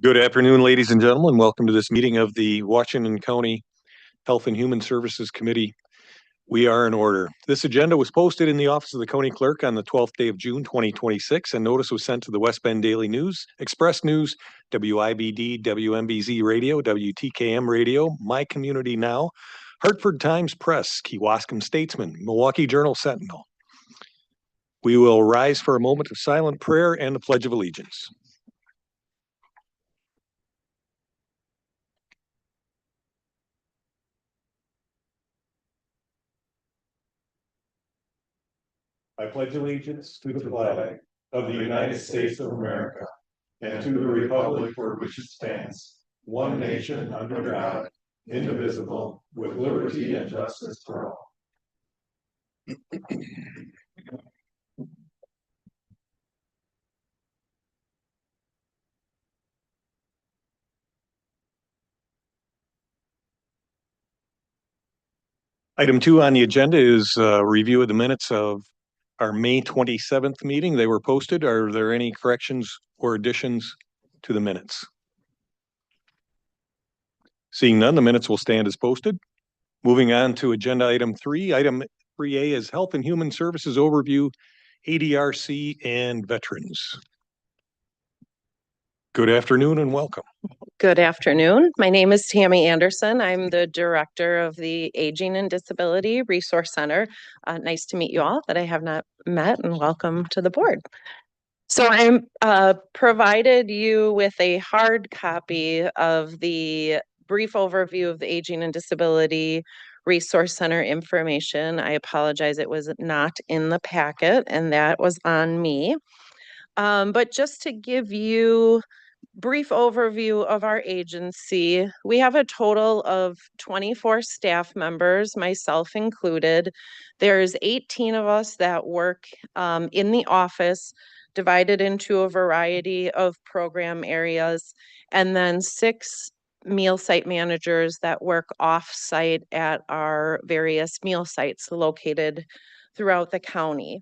Good afternoon, ladies and gentlemen. Welcome to this meeting of the Washington County Health and Human Services Committee. We are in order. This agenda was posted in the office of the county clerk on the 12th day of June, 2026, and notice was sent to the West Bend Daily News, Express News, WIBD, WMBZ Radio, WTKM Radio, My Community Now, Hartford Times Press, Kewaskum Statesman, Milwaukee Journal Sentinel. We will rise for a moment of silent prayer and the Pledge of Allegiance. I pledge allegiance to the flag of the United States of America and to the republic for which it stands, one nation under God, indivisible, with liberty and justice for all. Item 2 on the agenda is review of the minutes of our May 27th meeting. They were posted. Are there any corrections or additions to the minutes? Seeing none, the minutes will stand as posted. Moving on to agenda item 3. Item 3A is Health and Human Services Overview, ADRC, and Veterans. Good afternoon and welcome. Good afternoon. My name is Tammy Anderson. I'm the director of the Aging and Disability Resource Center. Nice to meet you all that I have not met, and welcome to the board. So I'm provided you with a hard copy of the brief overview of the Aging and Disability Resource Center information. I apologize, it was not in the packet, and that was on me. But just to give you brief overview of our agency, we have a total of 24 staff members, myself included. There's 18 of us that work in the office, divided into a variety of program areas, and then 6 meal site managers that work off-site at our various meal sites located throughout the county.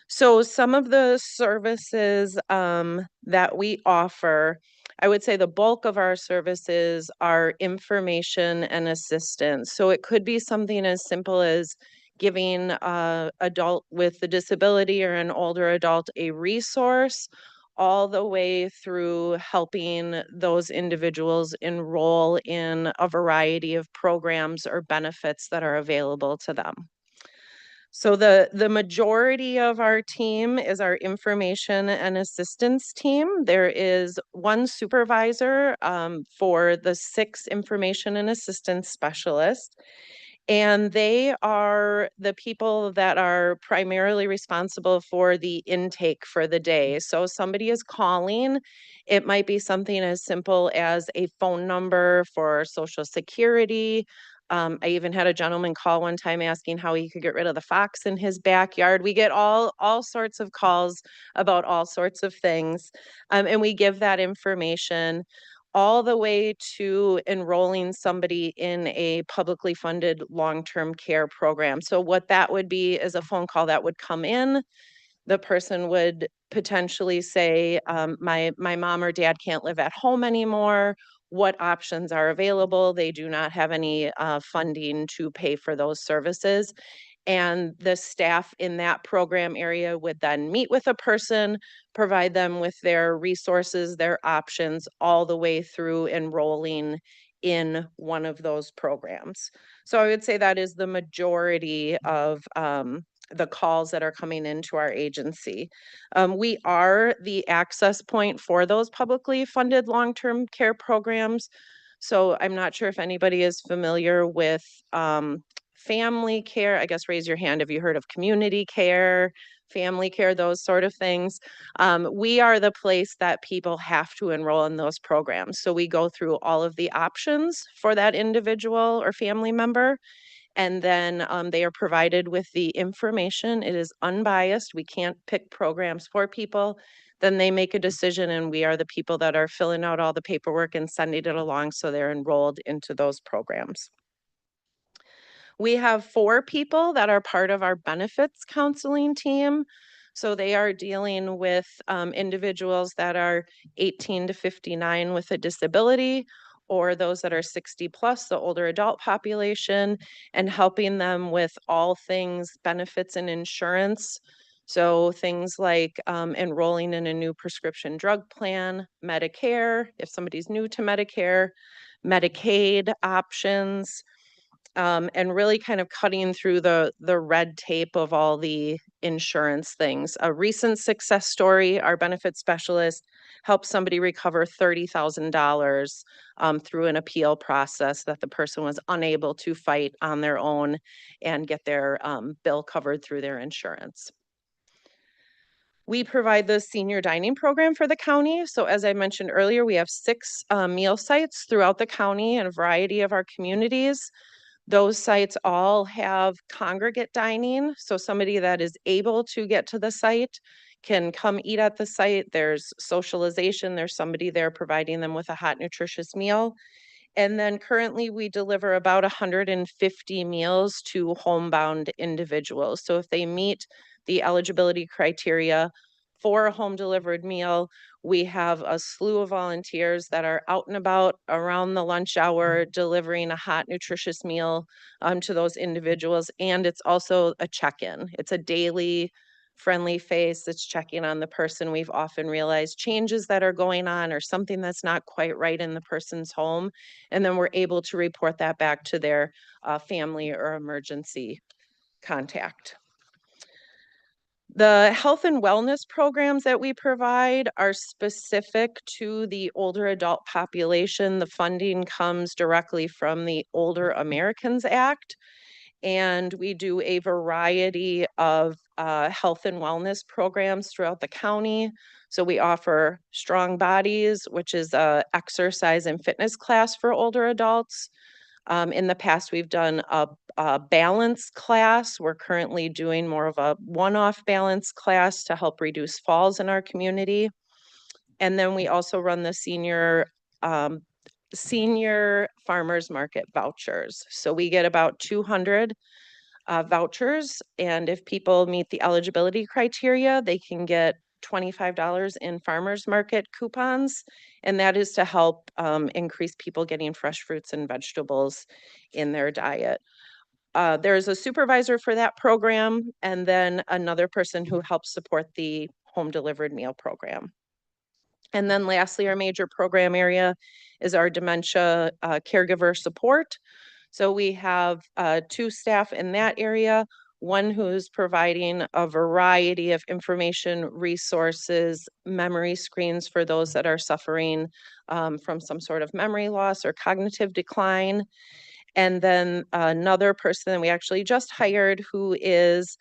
So some of the services that we offer, I would say the bulk of our services are information and assistance. So it could be something as simple as giving an adult with a disability or an older adult a resource, all the way through helping those individuals enroll in a variety of programs or benefits that are available to them. So the majority of our team is our information and assistance team. There is one supervisor for the 6 information and assistance specialists. And they are the people that are primarily responsible for the intake for the day. So somebody is calling, it might be something as simple as a phone number for Social Security. I even had a gentleman call one time asking how he could get rid of the fox in his backyard. We get all sorts of calls about all sorts of things, and we give that information all the way to enrolling somebody in a publicly funded long-term care program. So what that would be is a phone call that would come in. The person would potentially say, my mom or dad can't live at home anymore. What options are available? They do not have any funding to pay for those services. And the staff in that program area would then meet with a person, provide them with their resources, their options, all the way through enrolling in one of those programs. So I would say that is the majority of the calls that are coming into our agency. We are the access point for those publicly funded long-term care programs. So I'm not sure if anybody is familiar with family care. I guess raise your hand if you heard of community care, family care, those sort of things. We are the place that people have to enroll in those programs. So we go through all of the options for that individual or family member. And then they are provided with the information. It is unbiased. We can't pick programs for people. Then they make a decision, and we are the people that are filling out all the paperwork and sending it along so they're enrolled into those programs. We have 4 people that are part of our benefits counseling team. So they are dealing with individuals that are 18 to 59 with a disability, or those that are 60 plus, the older adult population, and helping them with all things benefits and insurance. So things like enrolling in a new prescription drug plan, Medicare, if somebody's new to Medicare, Medicaid options, and really kind of cutting through the red tape of all the insurance things. A recent success story, our benefit specialist helped somebody recover $30,000 through an appeal process that the person was unable to fight on their own and get their bill covered through their insurance. We provide the senior dining program for the county. So as I mentioned earlier, we have 6 meal sites throughout the county in a variety of our communities. Those sites all have congregate dining, so somebody that is able to get to the site can come eat at the site. There's socialization, there's somebody there providing them with a hot, nutritious meal. And then currently we deliver about 150 meals to homebound individuals. So if they meet the eligibility criteria for a home delivered meal, we have a slew of volunteers that are out and about around the lunch hour delivering a hot, nutritious meal to those individuals. And it's also a check-in. It's a daily friendly face that's checking on the person. We've often realized changes that are going on or something that's not quite right in the person's home, and then we're able to report that back to their family or emergency contact. The health and wellness programs that we provide are specific to the older adult population. The funding comes directly from the Older Americans Act, and we do a variety of health and wellness programs throughout the county. So we offer Strong Bodies, which is a exercise and fitness class for older adults. In the past, we've done a balance class. We're currently doing more of a one-off balance class to help reduce falls in our community. And then we also run the senior farmers market vouchers. So we get about 200 vouchers, and if people meet the eligibility criteria, they can get $25 in farmers market coupons, and that is to help increase people getting fresh fruits and vegetables in their diet. There's a supervisor for that program, and then another person who helps support the home delivered meal program. And then lastly, our major program area is our dementia caregiver support. So we have 2 staff in that area, one who's providing a variety of information, resources, memory screens for those that are suffering from some sort of memory loss or cognitive decline. And then another person that we actually just hired who is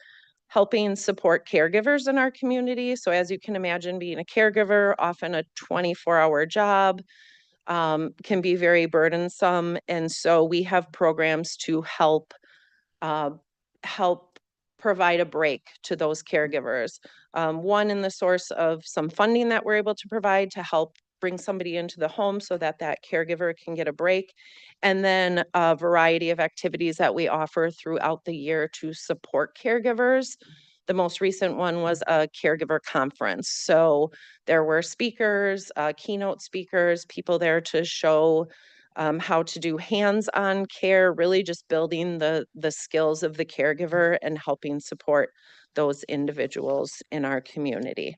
helping support caregivers in our community. So as you can imagine, being a caregiver, often a 24-hour job, can be very burdensome. And so we have programs to help help provide a break to those caregivers. One in the source of some funding that we're able to provide to help bring somebody into the home so that that caregiver can get a break. And then a variety of activities that we offer throughout the year to support caregivers. The most recent one was a caregiver conference. So there were speakers, keynote speakers, people there to show how to do hands-on care, really just building the skills of the caregiver and helping support those individuals in our community.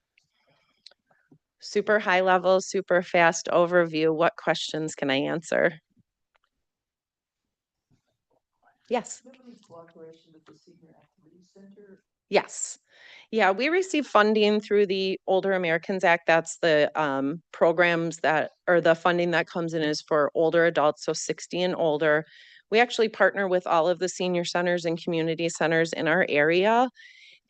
Super high level, super fast overview. What questions can I answer? Yes. Cooperation with the Senior Activity Center? Yes. Yeah, we receive funding through the Older Americans Act. That's the programs that, or the funding that comes in is for older adults, so 60 and older. We actually partner with all of the senior centers and community centers in our area.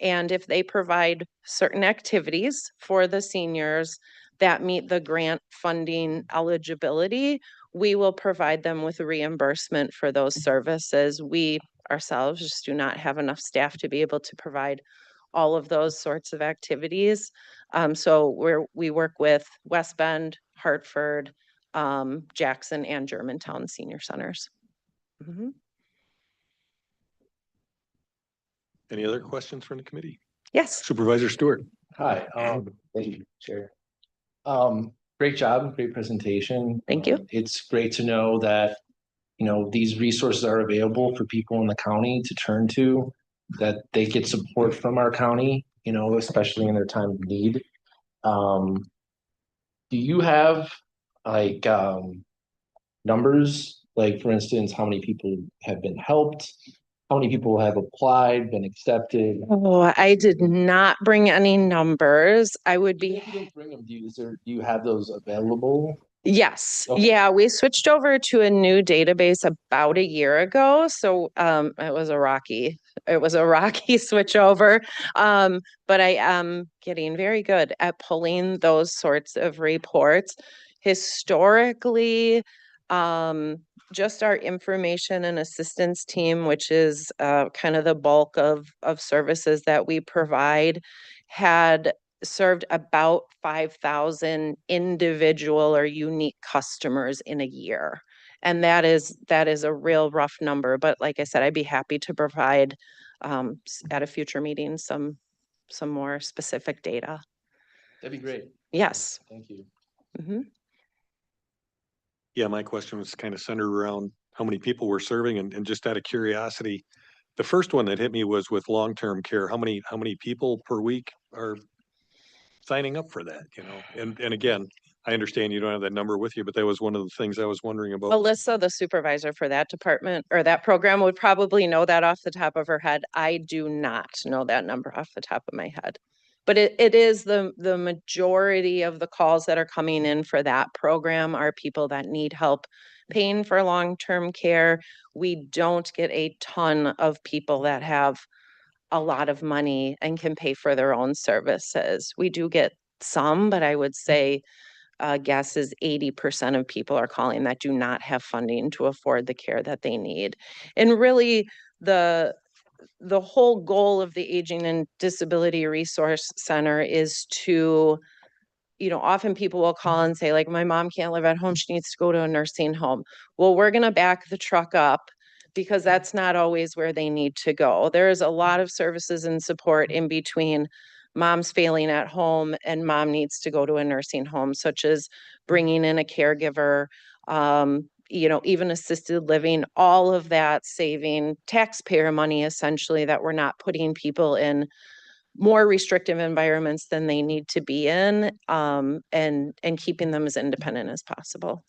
And if they provide certain activities for the seniors that meet the grant funding eligibility, we will provide them with reimbursement for those services. We ourselves just do not have enough staff to be able to provide all of those sorts of activities. So we work with West Bend, Hartford, Jackson, and Germantown senior centers. Any other questions from the committee? Yes, Supervisor Stewart. Hi, thank you, Chair. Great job, great presentation. Thank you. It's great to know that, these resources are available for people in the county to turn to, that they get support from our county, especially in their time of need. Do you have like, numbers? Like, for instance, how many people have been helped? How many people have applied, been accepted? Oh, I did not bring any numbers. I would be, If you didn't bring them, do you have those available? yes, Okay. yeah, we switched over to a new database about a year ago. So it was a rocky switch over. But I am getting very good at pulling those sorts of reports. Historically, just our information and assistance team, which is kind of the bulk of services that we provide, had served about 5,000 individual or unique customers in a year. And that is a real rough number. But like I said, I'd be happy to provide at a future meeting some more specific data. That'd be great. Yes. Thank you. Mhm. Yeah, my question was kind of centered around how many people we're serving and just out of curiosity. The first one that hit me was with long-term care. How many people per week are signing up for that, And again, I understand you don't have that number with you, but that was one of the things I was wondering about. Alyssa, the supervisor for that department or that program, would probably know that off the top of her head. I do not know that number off the top of my head. But it is the majority of the calls that are coming in for that program are people that need help paying for long-term care. We don't get a ton of people that have a lot of money and can pay for their own services. We do get some, but I would say guess is 80% of people are calling that do not have funding to afford the care that they need. And really, the whole goal of the Aging and Disability Resource Center is to, often people will call and say, like, my mom can't live at home, she needs to go to a nursing home. Well, we're going to back the truck up because that's not always where they need to go. There's a lot of services and support in between mom's failing at home and mom needs to go to a nursing home, such as bringing in a caregiver, even assisted living, all of that saving taxpayer money essentially that we're not putting people in more restrictive environments than they need to be in, and keeping them as independent as possible.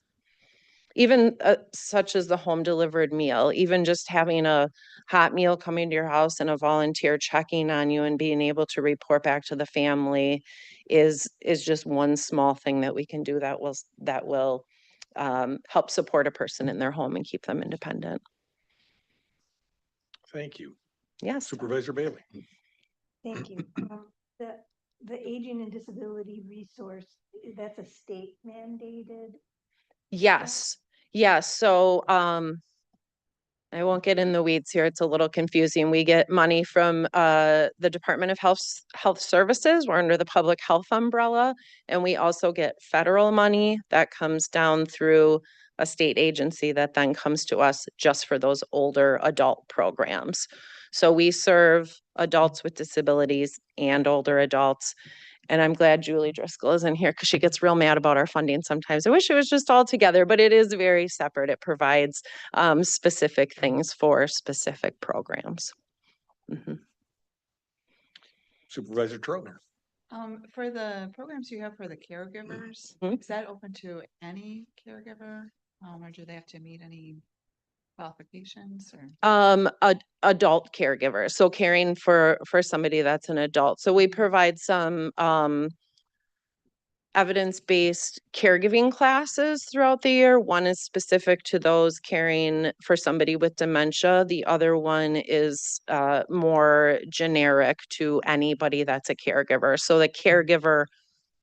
Even such as the home delivered meal, even just having a hot meal coming to your house and a volunteer checking on you and being able to report back to the family is just one small thing that we can do that will help support a person in their home and keep them independent. Thank you. Yes. Supervisor Bailey. Thank you. The Aging and Disability Resource, that's a state mandated? Yes. Yes. So I won't get in the weeds here. It's a little confusing. We get money from the Department of Health Services. We're under the public health umbrella. And we also get federal money that comes down through a state agency that then comes to us just for those older adult programs. So we serve adults with disabilities and older adults. And I'm glad Julie Driscoll is in here because she gets real mad about our funding sometimes. I wish it was just all together, but it is very separate. It provides specific things for specific programs. Mhm. Supervisor Trotner. For the programs you have for the caregivers, Mhm. is that open to any caregiver? Or do they have to meet any qualifications or? Adult caregivers, so caring for somebody that's an adult. So we provide some evidence-based caregiving classes throughout the year. One is specific to those caring for somebody with dementia. The other one is more generic to anybody that's a caregiver. So the caregiver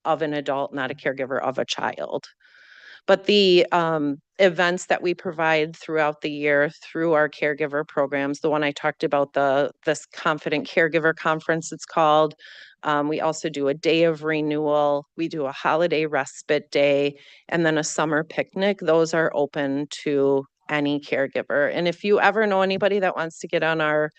of an adult, not a caregiver of a child. But the events that we provide throughout the year through our caregiver programs, the one I talked about, this Confident Caregiver Conference, it's called. We also do a day of renewal. We do a holiday respite day and then a summer picnic. Those are open to any caregiver. And if you ever know anybody that wants to get on our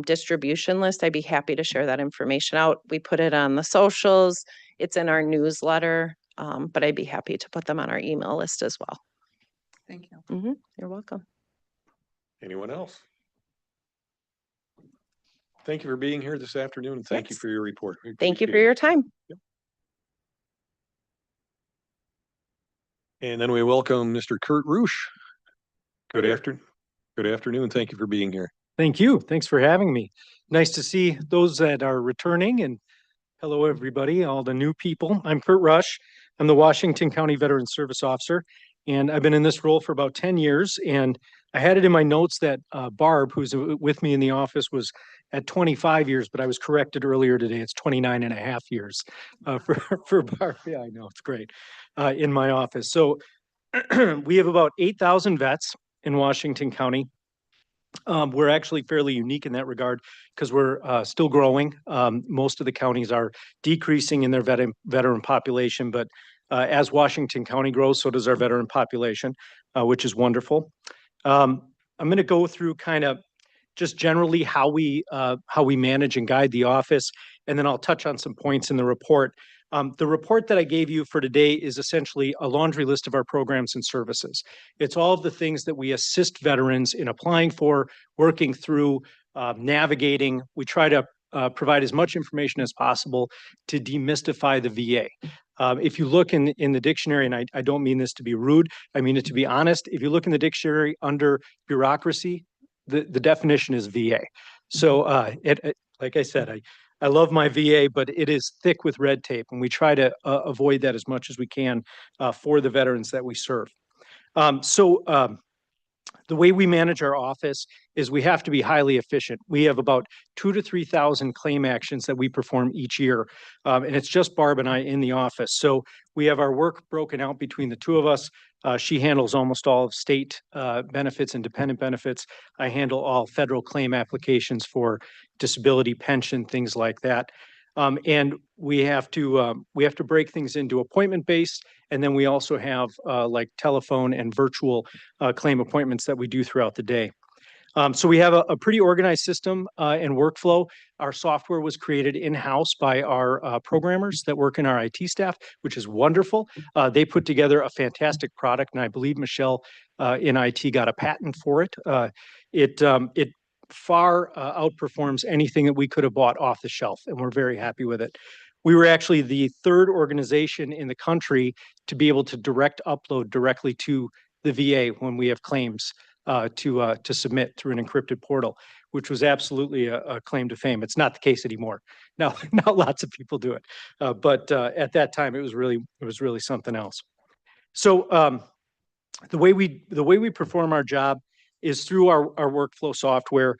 distribution list, I'd be happy to share that information out. We put it on the socials. It's in our newsletter, but I'd be happy to put them on our email list as well. Thank you. You're welcome. Anyone else? Thank you for being here this afternoon. and Thank you Yes. for your report. We Thank you for appreciate it. your time. And then we welcome Mr. Kurt Roosh. Good Hi there. afternoon. Good afternoon. Thank you for being here. Thank you. Thanks for having me. Nice to see those that are returning, and hello, everybody, all the new people. I'm Kurt Rush. I'm the Washington County Veteran Service Officer, and I've been in this role for about 10 years. And I had it in my notes that Barb, who's with me in the office, was at 25 years, but I was corrected earlier today. It's 29 and a half years for Barb. Yeah, I know, it's great, in my office. So we have about 8,000 vets in Washington County. We're actually fairly unique in that regard because we're still growing. Most of the counties are decreasing in their veteran population, but as Washington County grows, so does our veteran population, which is wonderful. I'm going to go through kind of just generally how we manage and guide the office, and then I'll touch on some points in the report. The report that I gave you for today is essentially a laundry list of our programs and services. It's all of the things that we assist veterans in applying for, working through, navigating. We try to provide as much information as possible to demystify the VA. If you look in the dictionary, and I don't mean this to be rude, I mean it to be honest, if you look in the dictionary under bureaucracy, the definition is VA. So like I said, I love my VA, but it is thick with red tape, and we try to avoid that as much as we can for the veterans that we serve. The way we manage our office is we have to be highly efficient. We have about 2,000 to 3,000 claim actions that we perform each year, and it's just Barb and I in the office. So we have our work broken out between the two of us. She handles almost all of state benefits and dependent benefits. I handle all federal claim applications for disability pension, things like that. And we have to break things into appointment-based, and then we also have like telephone and virtual claim appointments that we do throughout the day. So we have a pretty organized system and workflow. Our software was created in-house by our programmers that work in our IT staff, which is wonderful. They put together a fantastic product, and I believe Michelle in IT got a patent for it. It far outperforms anything that we could have bought off the shelf, and we're very happy with it. We were actually the third organization in the country to be able to direct upload directly to the VA when we have claims to submit through an encrypted portal, which was absolutely a claim to fame. It's not the case anymore. Now lots of people do it, but at that time it was really something else. So the way we perform our job is through our workflow software.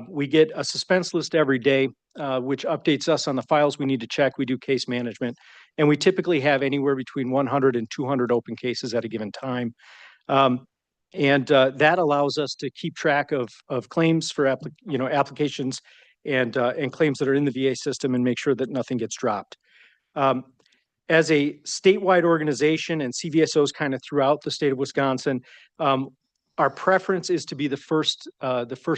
We get a suspense list every day, which updates us on the files we need to check. We do case management, and we typically have anywhere between 100 and 200 open cases at a given time. And that allows us to keep track of claims for applications and claims that are in the VA system and make sure that nothing gets dropped. As a statewide organization and CVSOs kind of throughout the state of Wisconsin, our preference is to be the first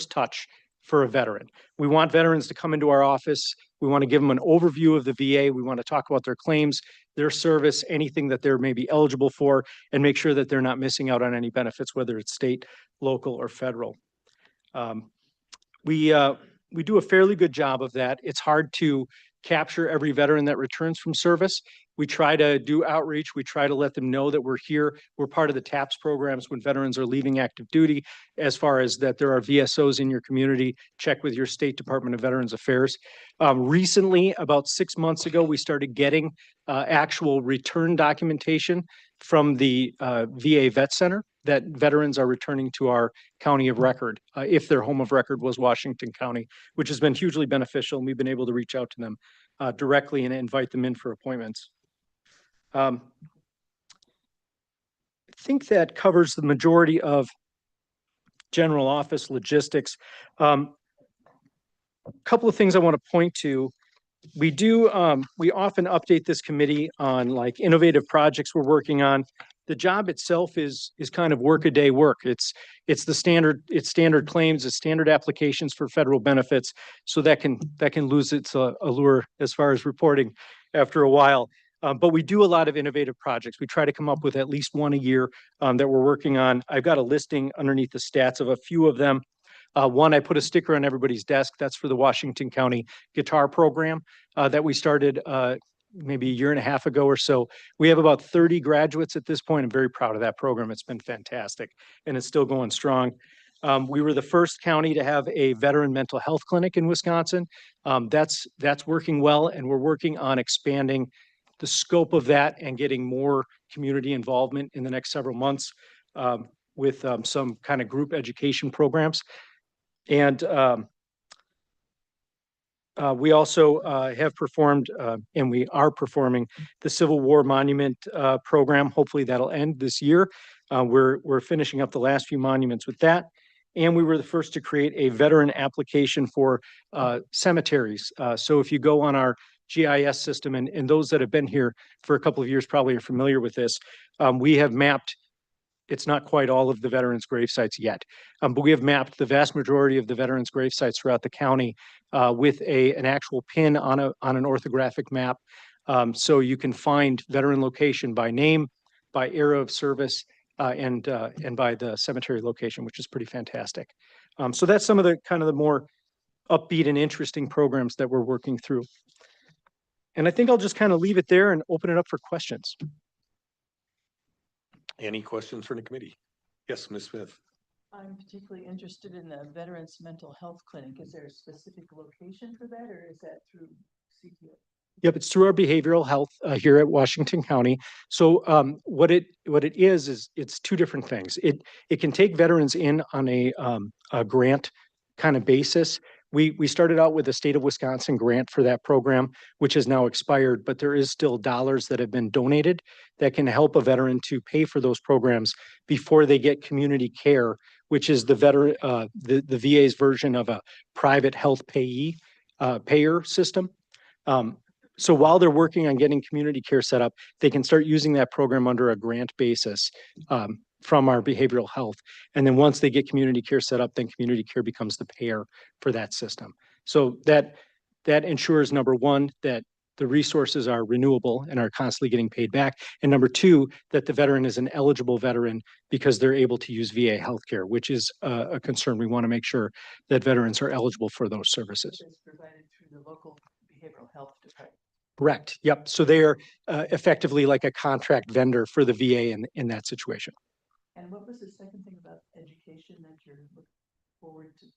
touch for a veteran. We want veterans to come into our office. We want to give them an overview of the VA. We want to talk about their claims, their service, anything that they're maybe eligible for, and make sure that they're not missing out on any benefits, whether it's state, local, or federal. We do a fairly good job of that. It's hard to capture every veteran that returns from service. We try to do outreach. We try to let them know that we're here. We're part of the TAPS programs when veterans are leaving active duty, as far as that there are VSOs in your community. Check with your State Department of Veterans Affairs. Recently, about 6 months ago, we started getting actual return documentation from the VA Vet Center that veterans are returning to our county of record, if their home of record was Washington County, which has been hugely beneficial. And we've been able to reach out to them directly and invite them in for appointments. I think that covers the majority of general office logistics. A couple of things I want to point to. We often update this committee on like innovative projects we're working on. the job itself is kind of workaday work. It's standard claims, it's standard applications for federal benefits. So that can lose its allure as far as reporting after a while. But we do a lot of innovative projects. We try to come up with at least one a year that we're working on. I've got a listing underneath the stats of a few of them. One, I put a sticker on everybody's desk. That's for the Washington County Guitar Program that we started maybe a year and a half ago or so. We have about 30 graduates at this point. I'm very proud of that program. It's been fantastic and it's still going strong. We were the first county to have a veteran mental health clinic in Wisconsin. That's working well, and we're working on expanding the scope of that and getting more community involvement in the next several months with some kind of group education programs. And we also have performed, and we are performing, the Civil War Monument program. Hopefully that'll end this year. We're finishing up the last few monuments with that. And we were the first to create a veteran application for cemeteries. So if you go on our GIS system, and those that have been here for a couple of years probably are familiar with this, we have mapped, it's not quite all of the veterans' grave sites yet, but we have mapped the vast majority of the veterans' grave sites throughout the county with an actual pin on an orthographic map. So you can find veteran location by name, by era of service, and by the cemetery location, which is pretty fantastic. So that's some of the kind of the more upbeat and interesting programs that we're working through. And I think I'll just kind of leave it there and open it up for questions. Any questions from the committee? Yes, Ms. Smith. I'm particularly interested in the Veterans Mental Health Clinic. Is there a specific location for that, or is that through CPO? Yep, it's through our behavioral health here at Washington County. So what it is it's two different things. It can take veterans in on a grant kind of basis. We started out with a state of Wisconsin grant for that program, which has now expired, but there is still dollars that have been donated that can help a veteran to pay for those programs before they get community care, which is the VA's version of a private health payer system. So while they're working on getting community care set up, they can start using that program under a grant basis from our behavioral health. And then once they get community care set up, then community care becomes the payer for that system. So that ensures, number one, that the resources are renewable and are constantly getting paid back. And number two, that the veteran is an eligible veteran because they're able to use VA healthcare, which is a concern. We want to make sure that veterans are eligible for those services. It's provided through the local behavioral health department. Correct. Yep. So they are effectively like a contract vendor for the VA in that situation. And what was the second thing about education that you're looking forward to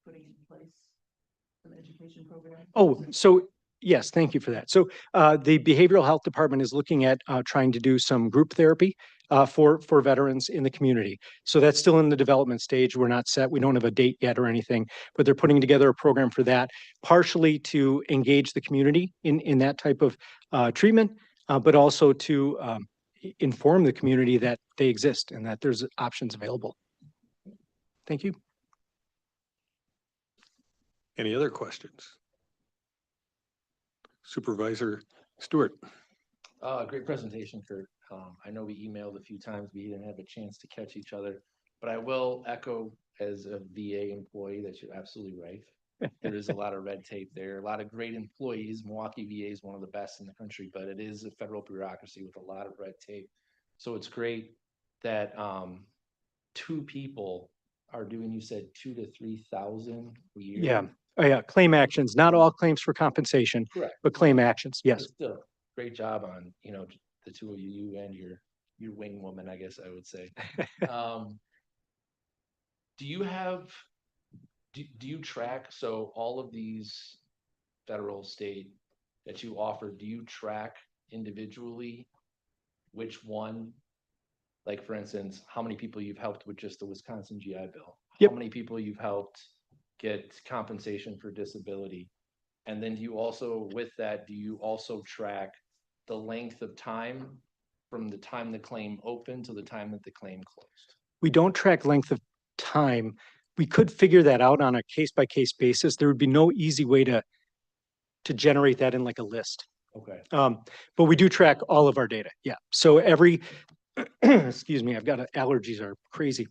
putting in place? An education program? Oh, so yes, thank you for that. So the behavioral health department is looking at trying to do some group therapy for veterans in the community. So that's still in the development stage. We're not set. We don't have a date yet or anything, but they're putting together a program for that, partially to engage the community in that type of treatment, but also to inform the community that they exist and that there's options available. Thank you. Any other questions? Supervisor Stewart. Great presentation, Kurt. I know we emailed a few times. We didn't have a chance to catch each other, but I will echo as a VA employee that you're absolutely right. There is a lot of red tape there, a lot of great employees. Milwaukee VA is one of the best in the country, but it is a federal bureaucracy with a lot of red tape. So it's great that two people are doing, you said 2,000 to 3,000 a year. Yeah. Oh, yeah. Claim actions, not all claims for compensation, Correct. but claim actions. Yes. But still, great job on, the two of you and your wing woman, I guess I would say. Do you track, so all of these federal, state that you offer, do you track individually which one, like for instance, how many people you've helped with just the Wisconsin GI Bill? Yep. How many people you've helped get compensation for disability? And then do you also track the length of time from the time the claim opened to the time that the claim closed? We don't track length of time. We could figure that out on a case-by-case basis. There would be no easy way to generate that in like a list. Okay. But we do track all of our data. Yeah. So every excuse me, I've got allergies are crazy.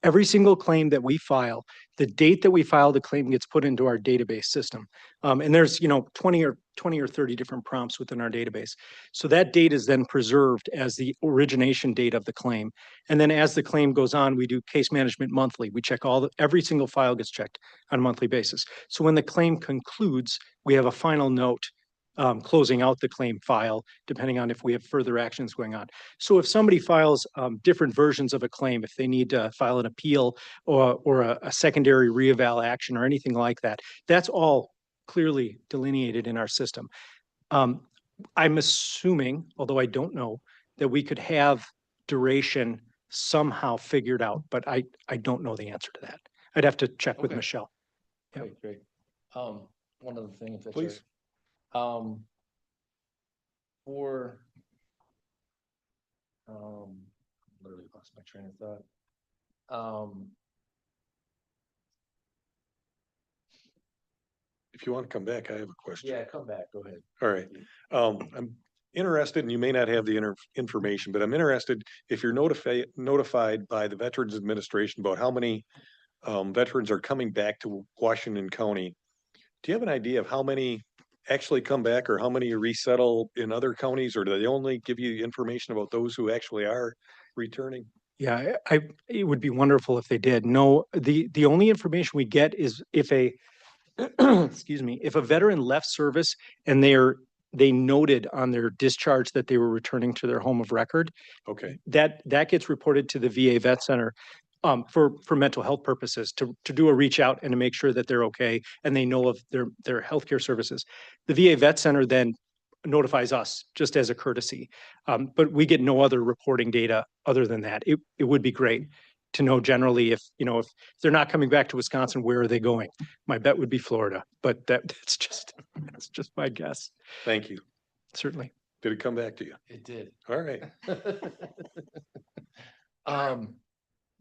Every single claim that we file, the date that we file the claim gets put into our database system. And there's, 20 or 30 different prompts within our database. So that date is then preserved as the origination date of the claim. And then as the claim goes on, we do case management monthly. We check every single file gets checked on a monthly basis. So when the claim concludes, we have a final note closing out the claim file, depending on if we have further actions going on. So if somebody files different versions of a claim, if they need to file an appeal or a secondary reeval action or anything like that, that's all clearly delineated in our system. I'm assuming, although I don't know, that we could have duration somehow figured out, but I don't know the answer to that. I'd have to check with Okay. Michelle. Yep. Great, great. One other thing, if that's Please. right. For literally lost my train of thought. If you want to come back, I have a question. Yeah, come back, go ahead. All right. I'm interested, and you may not have the information, but I'm interested if you're notified by the Veterans Administration about how many veterans are coming back to Washington County. Do you have an idea of how many actually come back or how many resettle in other counties, or do they only give you information about those who actually are returning? Yeah, it would be wonderful if they did. No, the only information we get is if a excuse me, if a veteran left service and they noted on their discharge that they were returning to their home of record, Okay, that gets reported to the VA Vet Center for mental health purposes to do a reach out and to make sure that they're okay and they know of their healthcare services. The VA Vet Center then notifies us just as a courtesy, but we get no other reporting data other than that. It would be great to know generally if they're not coming back to Wisconsin, where are they going? My bet would be Florida, but that's just my guess. thank you. Certainly. Did it come back to you? It did. All right.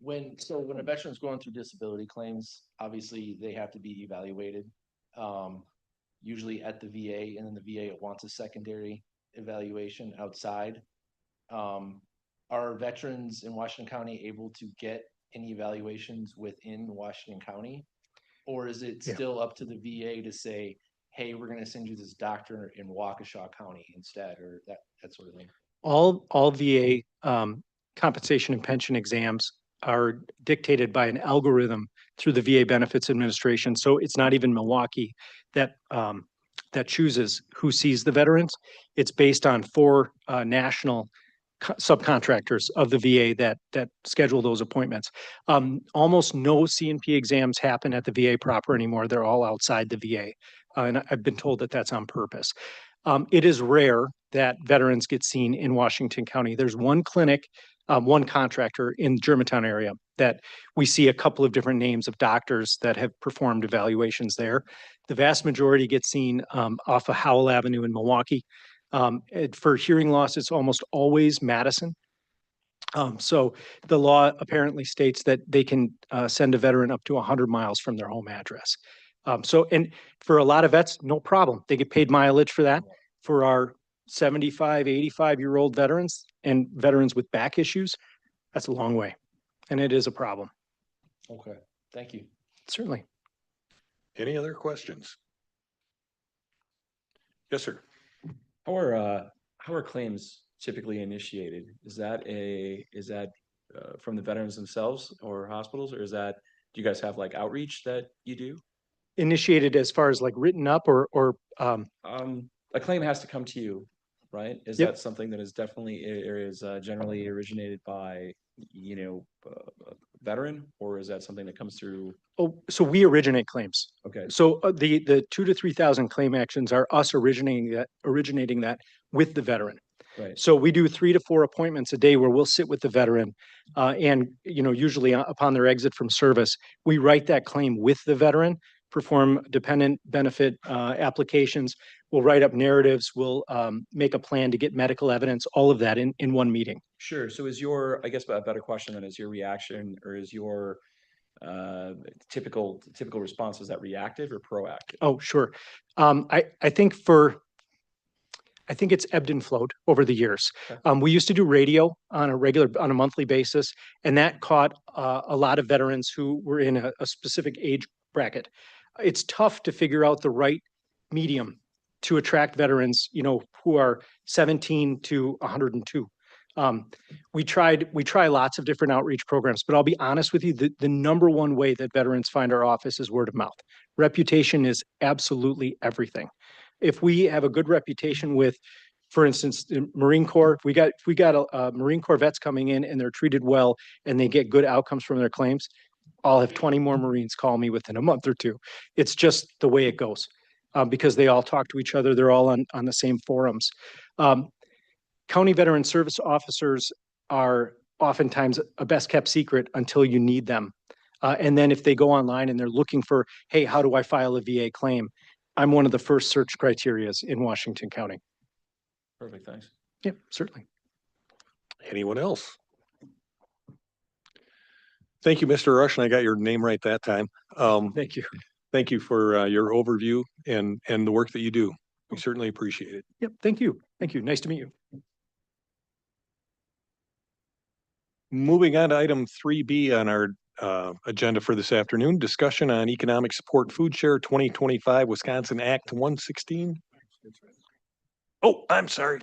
When a veteran's going through disability claims, obviously they have to be evaluated. Usually at the VA, and then the VA wants a secondary evaluation outside. Are veterans in Washington County able to get any evaluations within Washington County? Or is it Yeah. still up to the VA to say, hey, we're gonna send you this doctor in Waukesha County instead, or that sort of thing? All VA compensation and pension exams are dictated by an algorithm through the VA Benefits Administration. So it's not even Milwaukee that chooses who sees the veterans. It's based on 4 national subcontractors of the VA that schedule those appointments. Almost no C&P exams happen at the VA proper anymore. They're all outside the VA. And I've been told that that's on purpose. It is rare that veterans get seen in Washington County. There's one clinic, one contractor in the Germantown area that we see a couple of different names of doctors that have performed evaluations there. The vast majority get seen off of Howell Avenue in Milwaukee. For hearing loss, it's almost always Madison. So the law apparently states that they can send a veteran up to 100 miles from their home address. And for a lot of vets, no problem. They get paid mileage for that. For our 75, 85-year-old veterans and veterans with back issues, that's a long way. And it is a problem. Okay, thank you. Certainly. Any other questions? Yes, sir. How are claims typically initiated? Is that from the veterans themselves or hospitals, or do you guys have like outreach that you do? Initiated as far as like written up or A claim has to come to you, right? Is Yep. that something that is definitely generally originated by, a veteran, or is that something that comes through? so we originate claims. Okay, So the 2,000 to 3,000 claim actions are us originating that with the veteran. right. So we do 3 to 4 appointments a day where we'll sit with the veteran, and usually upon their exit from service, we write that claim with the veteran, perform dependent benefit applications. We'll write up narratives. We'll make a plan to get medical evidence. All of that in one meeting. Sure. So I guess a better question then, is your reaction, or is your typical response, is that reactive or proactive? Oh, sure. I think for I think it's ebbed and flowed over the years. Okay. We used to do radio on a monthly basis, and that caught a lot of veterans who were in a specific age bracket. It's tough to figure out the right medium to attract veterans, who are 17 to 102. We try lots of different outreach programs, but I'll be honest with you, the number one way that veterans find our office is word of mouth. Reputation is absolutely everything. If we have a good reputation with, for instance, the Marine Corps, if we got Marine Corps vets coming in and they're treated well and they get good outcomes from their claims, I'll have 20 more Marines call me within a month or two. It's just the way it goes, because they all talk to each other. They're all on the same forums. County Veteran Service Officers are oftentimes a best kept secret until you need them. And then if they go online and they're looking for, hey, how do I file a VA claim? I'm one of the first search criterias in Washington County. Perfect, thanks. Yep, certainly. Anyone else? Thank you, Mr. Rush, and I got your name right that time. Thank you. Thank you for your overview and the work that you do. We certainly appreciate it. Yep, thank you. Thank you. Nice to meet you. Moving on to item 3B on our agenda for this afternoon, discussion on economic support food share 2025 Wisconsin Act 116. Oh, I'm sorry.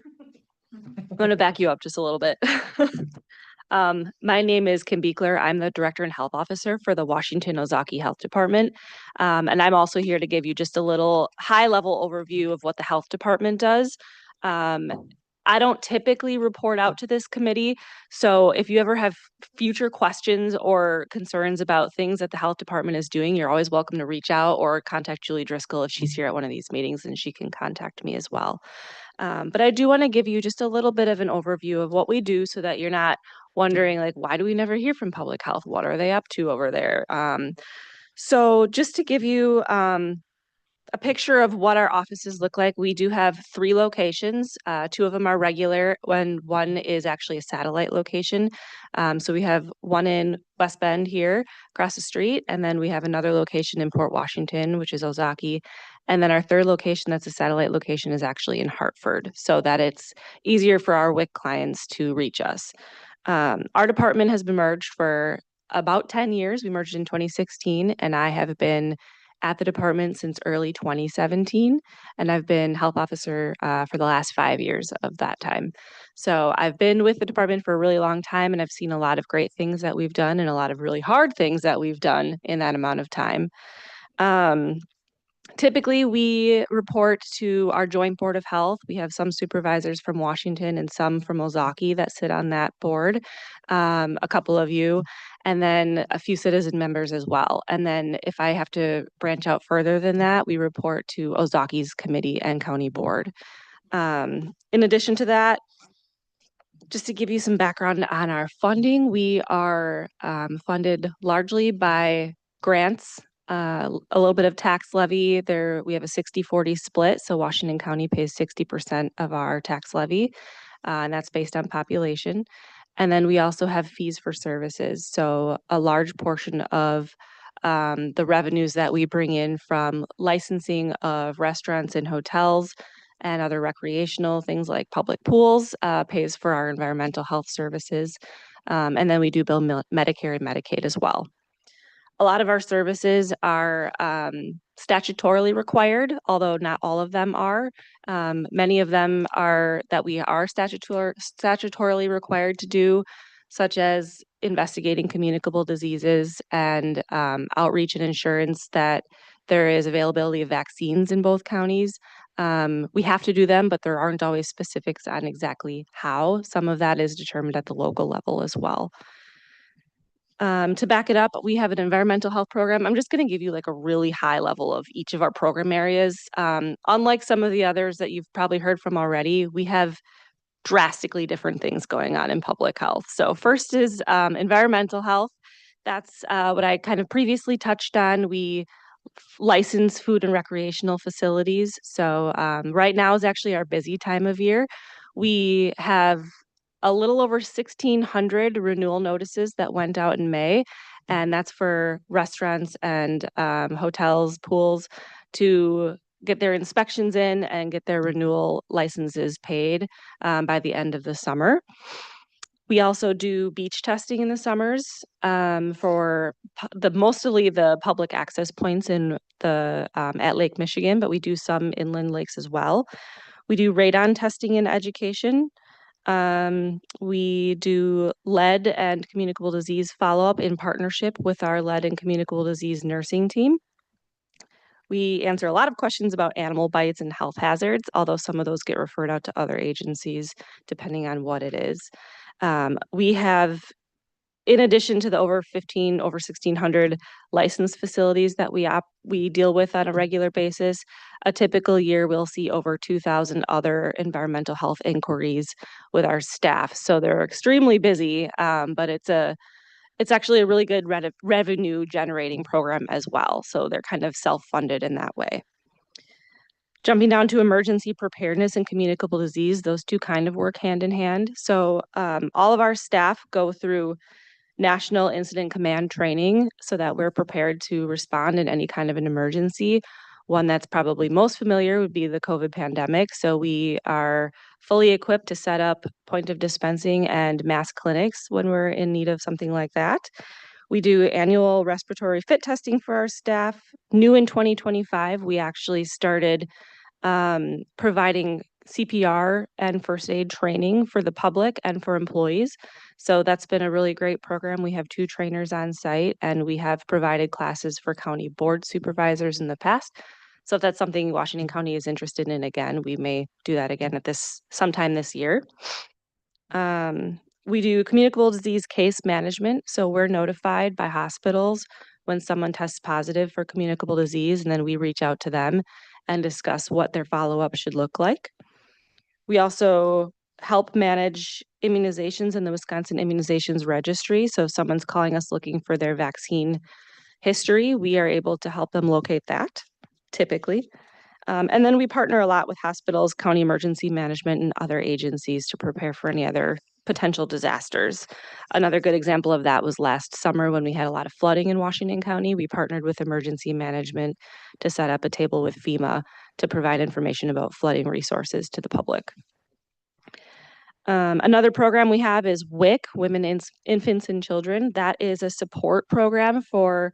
I'm going to back you up just a little bit. My name is Kim Beekler. I'm the Director and Health Officer for the Washington Ozaki Health Department. And I'm also here to give you just a little high-level overview of what the health department does. I don't typically report out to this committee, so if you ever have future questions or concerns about things that the health department is doing, you're always welcome to reach out or contact Julie Driscoll if she's here at one of these meetings, and she can contact me as well. But I do want to give you just a little bit of an overview of what we do so that you're not wondering, like, why do we never hear from public health? What are they up to over there? So just to give you a picture of what our offices look like, we do have 3 locations. 2 of them are regular, when one is actually a satellite location. So we have one in West Bend here across the street, and then we have another location in Port Washington, which is Ozaki. And then our 3rd location that's a satellite location is actually in Hartford, so that it's easier for our WIC clients to reach us. Our department has been merged for about 10 years. We merged in 2016, and I have been at the department since early 2017, and I've been health officer for the last 5 years of that time. So I've been with the department for a really long time, and I've seen a lot of great things that we've done and a lot of really hard things that we've done in that amount of time. Typically, we report to our joint board of health. We have some supervisors from Washington and some from Ozaki that sit on that board, a couple of you, and then a few citizen members as well. And then if I have to branch out further than that, we report to Ozaki's committee and county board. In addition to that, just to give you some background on our funding, we are funded largely by grants, a little bit of tax levy. We have a 60-40 split, so Washington County pays 60% of our tax levy, and that's based on population. And then we also have fees for services, so a large portion of the revenues that we bring in from licensing of restaurants and hotels and other recreational things like public pools pays for our environmental health services. And then we do bill Medicare and Medicaid as well. A lot of our services are statutorily required, although not all of them are. Many of them are that we are statutorily required to do, such as investigating communicable diseases and outreach and insurance that there is availability of vaccines in both counties. We have to do them, but there aren't always specifics on exactly how. Some of that is determined at the local level as well. To back it up, we have an environmental health program. I'm just going to give you like a really high level of each of our program areas. Unlike some of the others that you've probably heard from already, we have drastically different things going on in public health. So first is environmental health. That's what I kind of previously touched on. We license food and recreational facilities. So right now is actually our busy time of year. We have a little over 1,600 renewal notices that went out in May, and that's for restaurants and hotels, pools to get their inspections in and get their renewal licenses paid by the end of the summer. We also do beach testing in the summers for mostly the public access points in the at Lake Michigan, but we do some inland lakes as well. We do radon testing in education. We do lead and communicable disease follow-up in partnership with our lead and communicable disease nursing team. We answer a lot of questions about animal bites and health hazards, although some of those get referred out to other agencies depending on what it is. We have, in addition to the over 1,600 licensed facilities that we deal with on a regular basis, a typical year we'll see over 2,000 other environmental health inquiries with our staff. So they're extremely busy, but it's actually a really good revenue generating program as well. So they're kind of self-funded in that way. Jumping down to emergency preparedness and communicable disease, those two kind of work hand in hand. So all of our staff go through National Incident Command training so that we're prepared to respond in any kind of an emergency. One that's probably most familiar would be the COVID pandemic. So we are fully equipped to set up point of dispensing and mass clinics when we're in need of something like that. We do annual respiratory fit testing for our staff. New in 2025, we actually started providing CPR and first aid training for the public and for employees. So that's been a really great program. We have 2 trainers on site, and we have provided classes for county board supervisors in the past. So if that's something Washington County is interested in again, we may do that again at sometime this year. We do communicable disease case management. So we're notified by hospitals when someone tests positive for communicable disease, and then we reach out to them and discuss what their follow-up should look like. We also help manage immunizations in the Wisconsin Immunizations Registry. So if someone's calling us looking for their vaccine history, we are able to help them locate that, typically. And then we partner a lot with hospitals, county emergency management, and other agencies to prepare for any other potential disasters. Another good example of that was last summer when we had a lot of flooding in Washington County. We partnered with emergency management to set up a table with FEMA to provide information about flooding resources to the public. Another program we have is WIC, Women, Infants, and Children. That is a support program for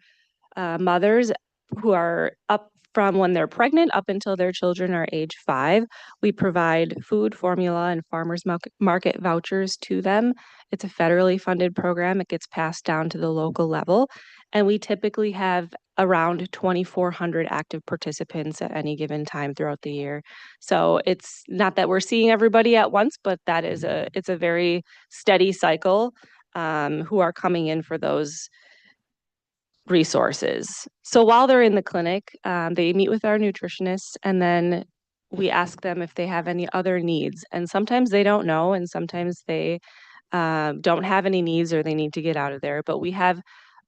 mothers who are up from when they're pregnant up until their children are age 5. We provide food, formula, and farmers market vouchers to them. It's a federally funded program. It gets passed down to the local level. And we typically have around 2,400 active participants at any given time throughout the year. So it's not that we're seeing everybody at once, but that is it's a very steady cycle who are coming in for those resources. So while they're in the clinic, they meet with our nutritionists, and then we ask them if they have any other needs. And sometimes they don't know, and sometimes they don't have any needs or they need to get out of there. But we have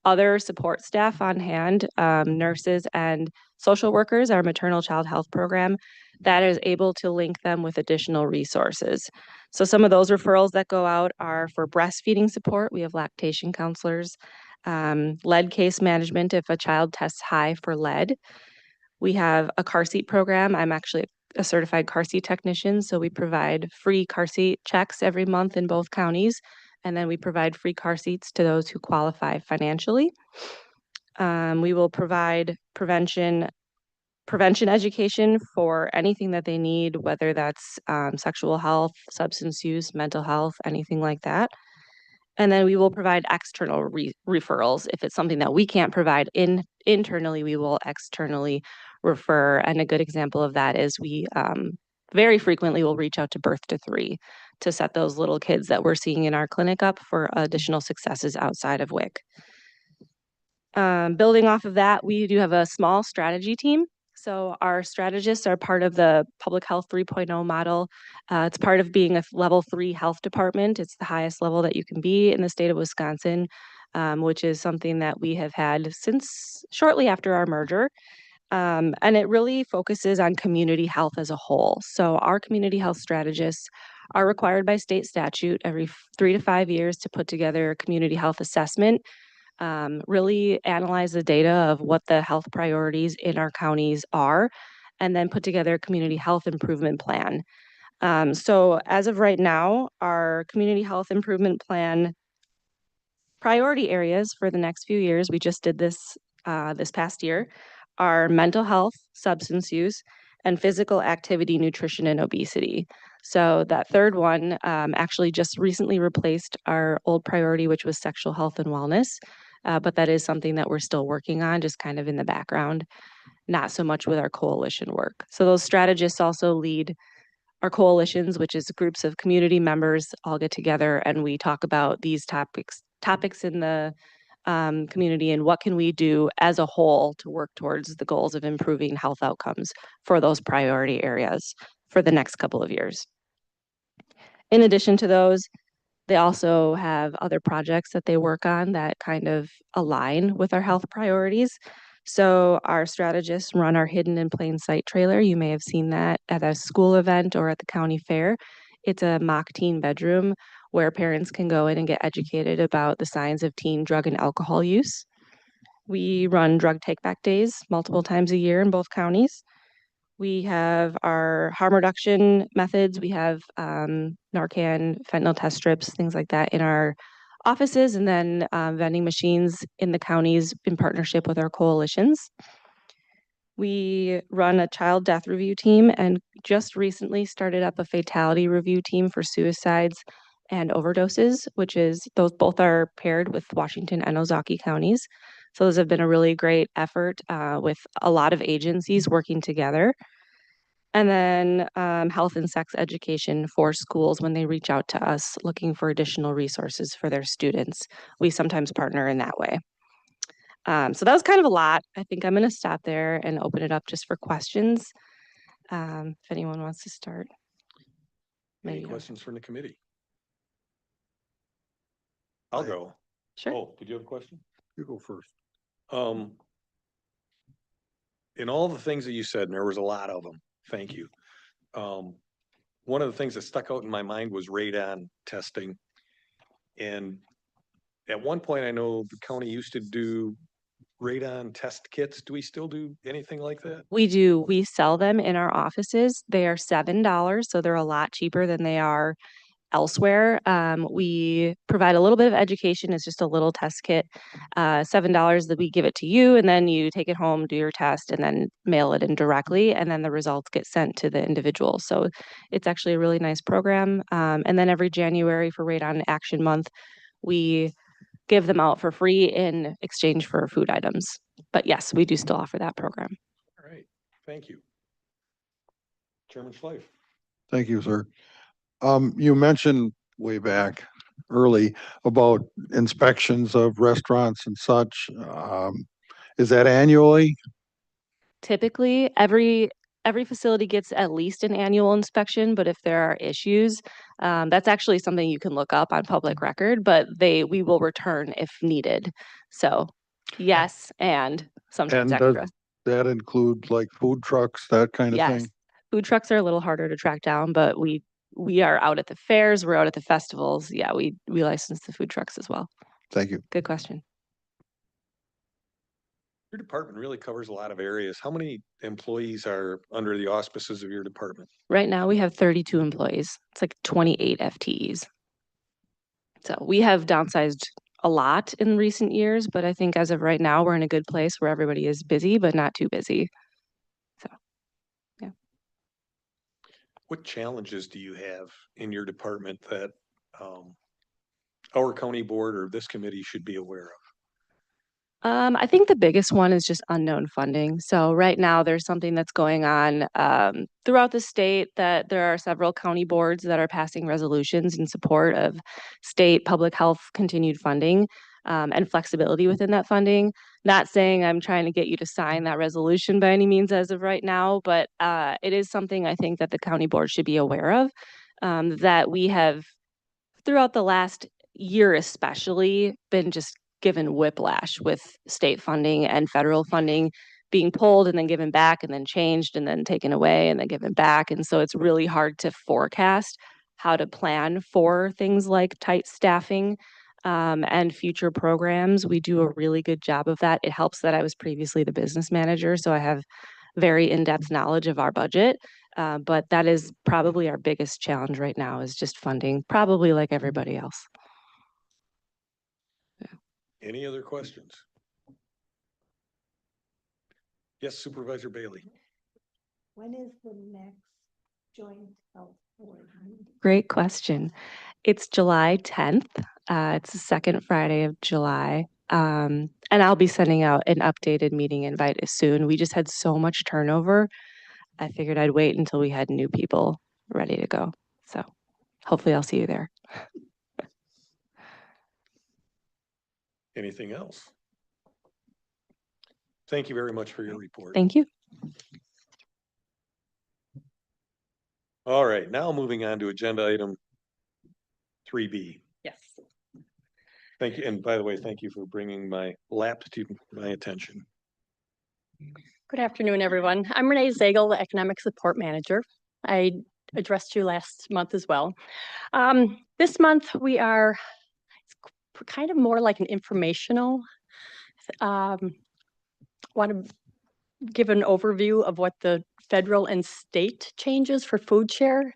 other support staff on hand, nurses and social workers, our maternal child health program, that is able to link them with additional resources. So some of those referrals that go out are for breastfeeding support. We have lactation counselors, lead case management if a child tests high for lead. We have a car seat program. I'm actually a certified car seat technician, so we provide free car seat checks every month in both counties, and then we provide free car seats to those who qualify financially. We will provide prevention education for anything that they need, whether that's sexual health, substance use, mental health, anything like that. And then we will provide external referrals. If it's something that we can't provide internally, we will externally refer. And a good example of that is we very frequently will reach out to Birth to 3 to set those little kids that we're seeing in our clinic up for additional successes outside of WIC. Building off of that, we do have a small strategy team. So our strategists are part of the Public Health 3.0 model. It's part of being a level 3 health department. It's the highest level that you can be in the state of Wisconsin, which is something that we have had since shortly after our merger. And it really focuses on community health as a whole. So our community health strategists are required by state statute every 3 to 5 years to put together a community health assessment, really analyze the data of what the health priorities in our counties are, and then put together a community health improvement plan. So as of right now, our community health improvement plan priority areas for the next few years, we just did this this past year, are mental health, substance use, and physical activity, nutrition, and obesity. So that third one actually just recently replaced our old priority, which was sexual health and wellness. But that is something that we're still working on, just kind of in the background, not so much with our coalition work. So those strategists also lead our coalitions, which is groups of community members all get together and we talk about these topics in the community and what can we do as a whole to work towards the goals of improving health outcomes for those priority areas for the next couple of years. In addition to those, they also have other projects that they work on that kind of align with our health priorities. So our strategists run our Hidden in Plain Sight trailer. You may have seen that at a school event or at the county fair. It's a mock teen bedroom where parents can go in and get educated about the signs of teen drug and alcohol use. We run drug take-back days multiple times a year in both counties. We have our harm reduction methods. We have Narcan, fentanyl test strips, things like that in our offices, and then vending machines in the counties in partnership with our coalitions. We run a child death review team and just recently started up a fatality review team for suicides and overdoses, which is those both are paired with Washington and Ozaukee counties. So those have been a really great effort with a lot of agencies working together. And then health and sex education for schools when they reach out to us looking for additional resources for their students. We sometimes partner in that way. So that was kind of a lot. I think I'm going to stop there and open it up just for questions. If anyone wants to start. Any Maybe. questions from the committee? I'll go. Sure. Oh, did you have a question? You go first. In all the things that you said, and there was a lot of them, thank you. One of the things that stuck out in my mind was radon testing. And at one point, I know the county used to do radon test kits. Do we still do anything like that? We do. We sell them in our offices. They are $7, so they're a lot cheaper than they are elsewhere. We provide a little bit of education. It's just a little test kit, $7 that we give it to you, and then you take it home, do your test, and then mail it in directly, and then the results get sent to the individual. So it's actually a really nice program. And then every January for Radon Action Month, we give them out for free in exchange for food items. But yes, we do still offer that program. All right, thank you. Chairman Schleif. Thank you, sir. You mentioned way back early about inspections of restaurants and such. Is that annually? Typically, every facility gets at least an annual inspection, but if there are issues, that's actually something you can look up on public record, but we will return if needed. So yes, and sometimes And does extra. that include like food trucks, that kind of Yes. thing? Food trucks are a little harder to track down, but we are out at the fairs, we're out at the festivals. Yeah, we license the food trucks as well. Thank you. Good question. Your department really covers a lot of areas. How many employees are under the auspices of your department? Right now we have 32 employees. It's like 28 FTEs. So we have downsized a lot in recent years, but I think as of right now, we're in a good place where everybody is busy, but not too busy. So, yeah. What challenges do you have in your department that our county board or this committee should be aware of? I think the biggest one is just unknown funding. So right now there's something that's going on throughout the state that there are several county boards that are passing resolutions in support of state public health continued funding and flexibility within that funding. Not saying I'm trying to get you to sign that resolution by any means as of right now, but it is something I think that the county board should be aware of, that we have throughout the last year especially been just given whiplash with state funding and federal funding being pulled and then given back and then changed and then taken away and then given back. And so it's really hard to forecast how to plan for things like tight staffing and future programs. We do a really good job of that. It helps that I was previously the business manager, so I have very in-depth knowledge of our budget. But that is probably our biggest challenge right now is just funding, probably like everybody else. Any other questions? Yes, Supervisor Bailey. When is the next joint health board meeting? Great question. It's July 10th. It's the second Friday of July. And I'll be sending out an updated meeting invite soon. We just had so much turnover. I figured I'd wait until we had new people ready to go. So hopefully I'll see you there. Anything else? Thank you very much for your report. Thank you. All right, now moving on to agenda item 3B. Yes. Thank you. And by the way, thank you for bringing my lap to my attention. Good afternoon, everyone. I'm Renee Zagel, the Economic Support Manager. I addressed you last month as well. This month we are kind of more like an informational. Want to give an overview of what the federal and state changes for food share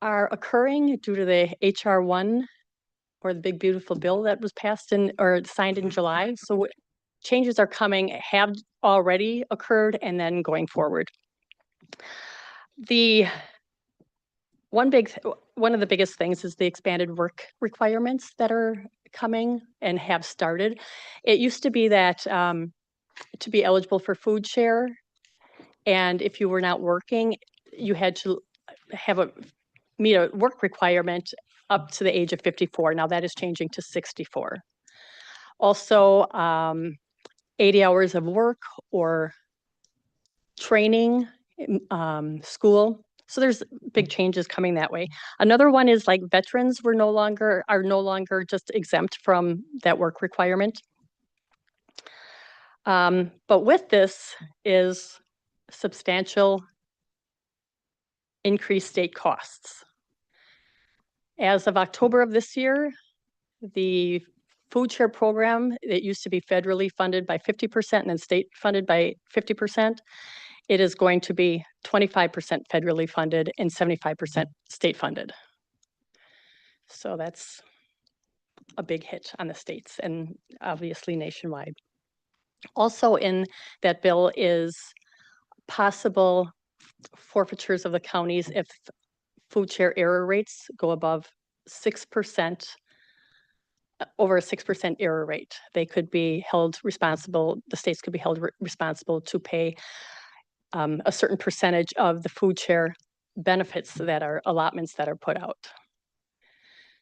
are occurring due to the HR 1 or the big beautiful bill that was passed in or signed in July. So changes are coming, have already occurred, and then going forward. One of the biggest things is the expanded work requirements that are coming and have started. It used to be that to be eligible for food share, and if you were not working, you had to meet a work requirement up to the age of 54. Now that is changing to 64. Also, 80 hours of work or training, school. So there's big changes coming that way. Another one is like veterans are no longer just exempt from that work requirement. But with this is substantial increased state costs. As of October of this year, the food share program that used to be federally funded by 50% and then state funded by 50%, it is going to be 25% federally funded and 75% state funded. So that's a big hit on the states and obviously nationwide. Also in that bill is possible forfeitures of the counties if food share error rates go above 6%, over a 6% error rate. They could be held responsible, the states could be held responsible to pay a certain percentage of the food share benefits that are allotments that are put out.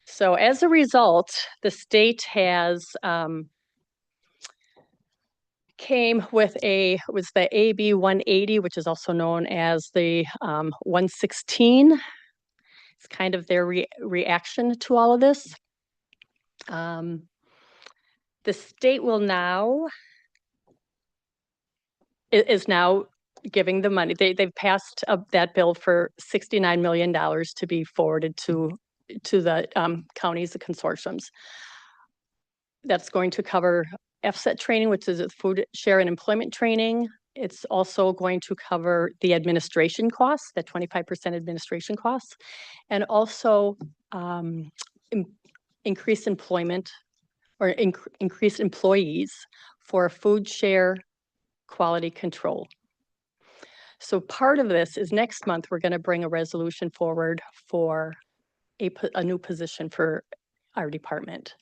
So as a result, the state has came with was the AB 180, which is also known as the 116. It's kind of their reaction to all of this. The state will now is now giving the money. They've passed that bill for $69 million to be forwarded to the counties, the consortiums. That's going to cover FSET training, which is food share and employment training. It's also going to cover the administration costs, that 25% administration costs, and also increased employment or increased employees for food share quality control. So part of this is next month, we're going to bring a resolution forward for a new position for our department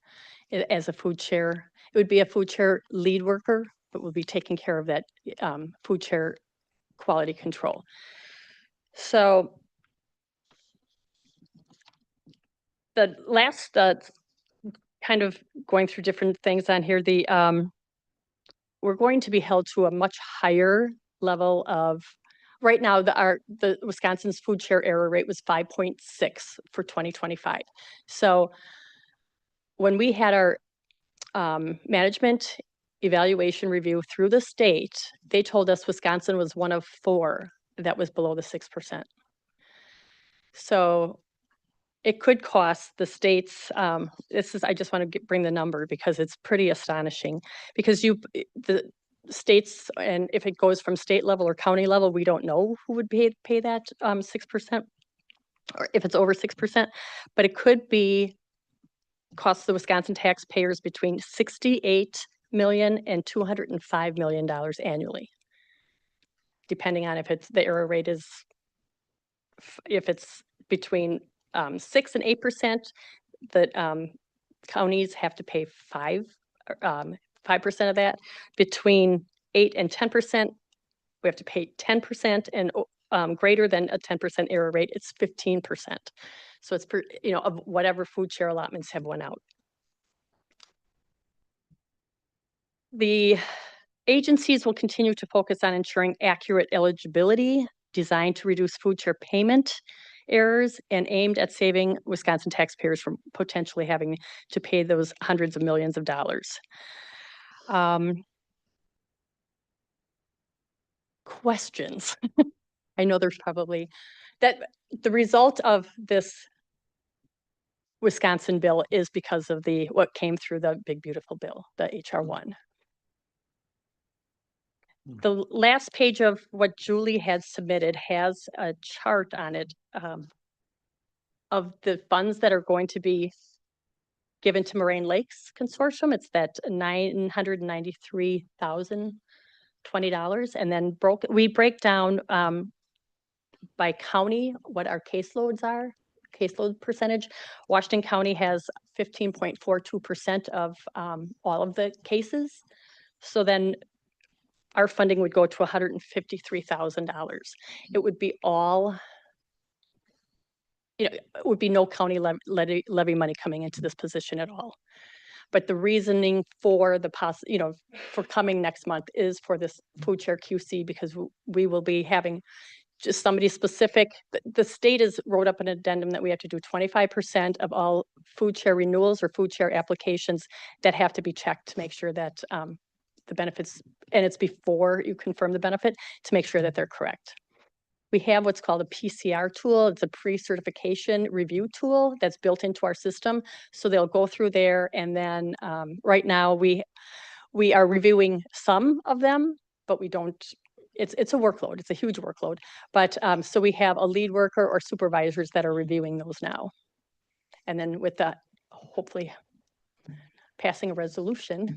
as a food share. It would be a food share lead worker, but we'll be taking care of that food share quality control. So the last kind of going through different things on here, we're going to be held to a much higher level of, right now, the Wisconsin's food share error rate was 5.6 for 2025. So when we had our management evaluation review through the state, they told us Wisconsin was one of 4 that was below the 6%. So it could cost the states, I just want to bring the number because it's pretty astonishing, because states, and if it goes from state level or county level, we don't know who would pay that 6%, or if it's over 6%, but it could be costs the Wisconsin taxpayers between 68 million and $205 million annually, depending on if it's the error rate is if it's between 6 and 8%, that counties have to pay 5% of that. Between 8 and 10%, we have to pay 10%, and greater than a 10% error rate, it's 15%. So it's of whatever food share allotments have went out. The agencies will continue to focus on ensuring accurate eligibility, designed to reduce food share payment errors, and aimed at saving Wisconsin taxpayers from potentially having to pay those hundreds of millions of dollars. Questions? I know there's probably that the result of this Wisconsin bill is because of what came through the big beautiful bill, the HR 1. The last page of what Julie had submitted has a chart on it of the funds that are going to be given to Moraine Lakes Consortium. It's that $993,020, and then we break down by county what our caseloads are, caseload percentage. Washington County has 15.42% of all of the cases. So then our funding would go to $153,000. It would be all, it would be no county levy money coming into this position at all. But the reasoning for for coming next month is for this food share QC, because we will be having just somebody specific. The state has wrote up an addendum that we have to do 25% of all food share renewals or food share applications that have to be checked to make sure that the benefits, and it's before you confirm the benefit, to make sure that they're correct. We have what's called a PCR tool. It's a pre-certification review tool that's built into our system. So they'll go through there, and then right now we are reviewing some of them, but we don't. It's a workload. It's a huge workload. But so we have a lead worker or supervisors that are reviewing those now. And then with that, hopefully passing a resolution,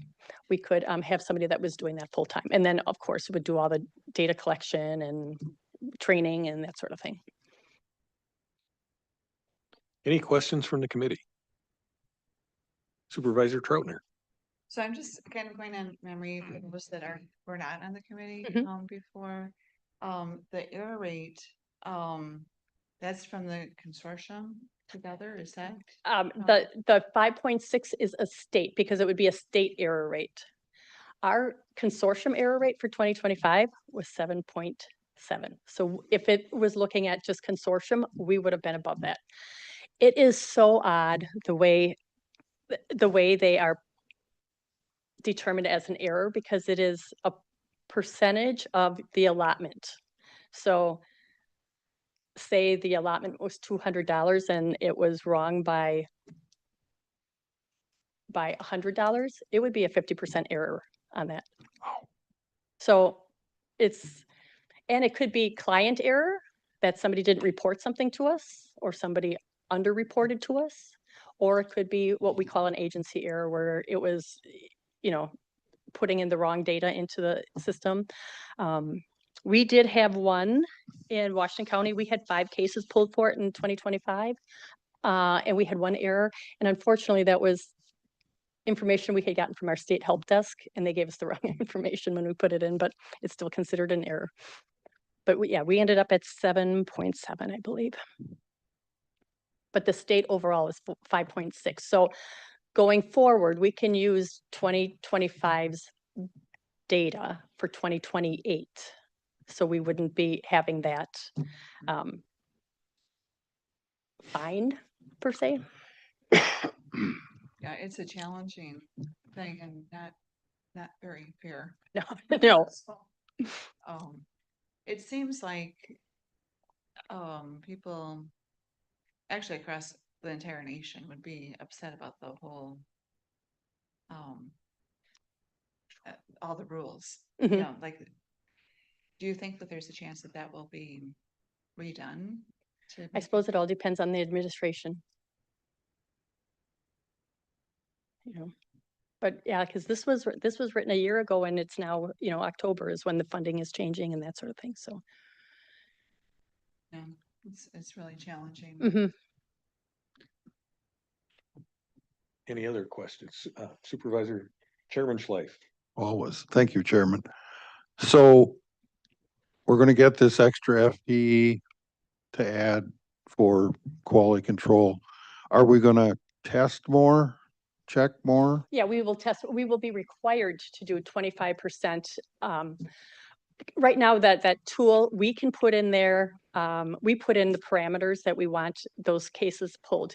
we could have somebody that was doing that full time. And then, of course, would do all the data collection and training and that sort of thing. Any questions from the committee? Supervisor Troutner. So I'm just kind of going on memory for those that were not on the committee before. The error rate, that's from the consortium together, is that? The 5.6 is a state, because it would be a state error rate. Our consortium error rate for 2025 was 7.7. So if it was looking at just consortium, we would have been above that. It is so odd the way they are determined as an error, because it is a percentage of the allotment. So say the allotment was $200 and it was wrong by $100, it would be a 50% error on that. So and it could be client error, that somebody didn't report something to us, or somebody underreported to us, or it could be what we call an agency error, where it was, putting in the wrong data into the system. We did have one in Washington County. We had 5 cases pulled for it in 2025, and we had one error. And unfortunately, that was information we had gotten from our state help desk, and they gave us the wrong information when we put it in, but it's still considered an error. But we ended up at 7.7, I believe. But the state overall is 5.6. So going forward, we can use 2025's data for 2028. So we wouldn't be having that fine, per se. Yeah, it's a challenging thing and not very fair. No, no. It seems like people actually across the entire nation would be upset about the whole all the rules, Mhm. you know, like, do you think that there's a chance that that will be redone? to I make suppose it all depends on the administration. But yeah, because this was written a year ago and it's now, October is when the funding is changing and that sort of thing. So, Yeah, it's really challenging. mhm. Any other questions? Supervisor Chairman Schleif. Always. Thank you, Chairman. So we're gonna get this extra FTE to add for quality control. Are we gonna test more, check more? Yeah, we will be required to do 25%. Right now, that tool, we can put in there, we put in the parameters that we want those cases pulled.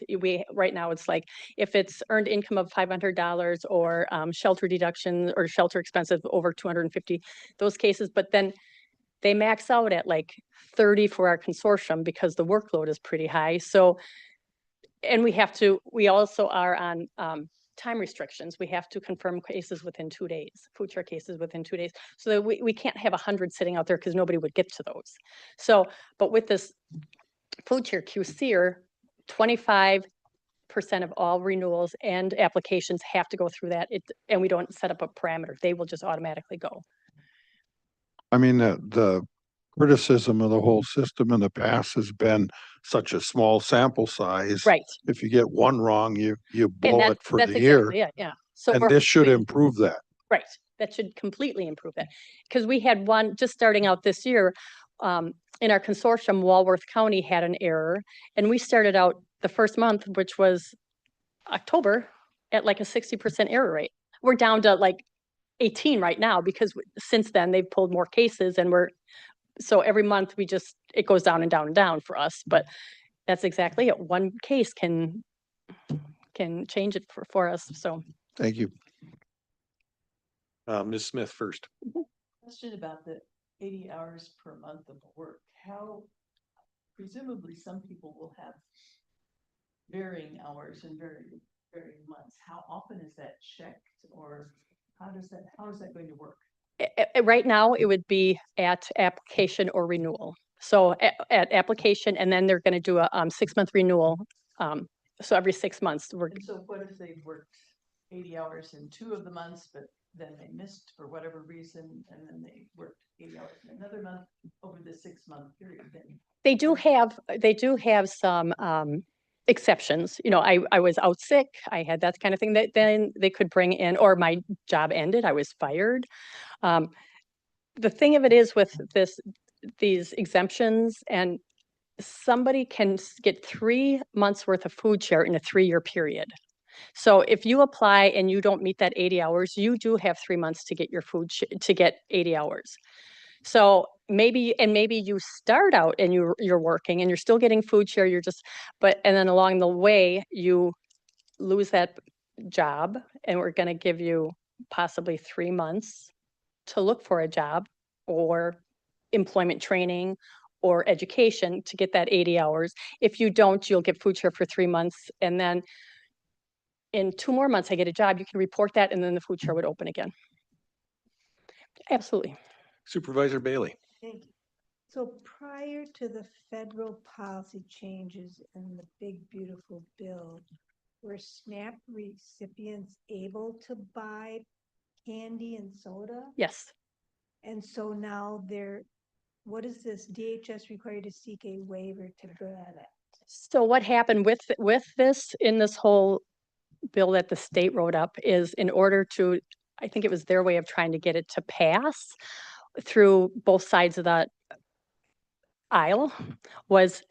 Right now, it's like, if it's earned income of $500 or shelter deduction or shelter expenses over 250, those cases, but then they max out at like 30 for our consortium because the workload is pretty high. So, and we also are on time restrictions. We have to confirm cases within 2 days, food share cases within 2 days. So that we can't have 100 sitting out there because nobody would get to those. So, but with this food share QCR, 25% of all renewals and applications have to go through that. And we don't set up a parameter. They will just automatically go. I mean, the criticism of the whole system in the past has been such a small sample size. Right. If you get one wrong, you And blow it for that's the year. exactly it. Yeah. So And we're this should hoping- improve that. Right, that should completely improve that. Because we had one just starting out this year, in our consortium, Walworth County had an error. And we started out the first month, which was October, at like a 60% error rate. We're down to like 18 right now because since then they've pulled more cases and so every month it goes down and down and down for us. But that's exactly it. One case can change it for us, so. Thank you. Ms. Smith first. Question about the 80 hours per month of work. How, presumably some people will have varying hours and varying months. How often is that checked, or how is that going to work? Right now, it would be at application or renewal. So at application, and then they're going to do a 6-month renewal. So every 6 months, And so what if they've worked 80 hours in 2 of the months, but then they missed for whatever reason, and then they worked 80 hours in another month over the 6-month period? Then they do have some exceptions. I was out sick, I had that kind of thing that then they could bring in, or my job ended, I was fired. The thing of it is with these exemptions, and somebody can get 3 months worth of food share in a 3-year period. So if you apply and you don't meet that 80 hours, you do have 3 months to get your to get 80 hours. So maybe you start out and you're working and you're still getting food share, and then along the way you lose that job, and we're going to give you possibly 3 months to look for a job or employment training or education to get that 80 hours. If you don't, you'll get food share for 3 months, and then in 2 more months, I get a job, you can report that, and then the food share would open again. Absolutely. Supervisor Bailey. Thank you. So prior to the federal policy changes in the big beautiful bill, were SNAP recipients able to buy candy and soda? Yes. And so now what is this? DHS required to seek a waiver to grant it? So what happened with this, in this whole bill that the state wrote up, is in order to, I think it was their way of trying to get it to pass through both sides of the aisle, was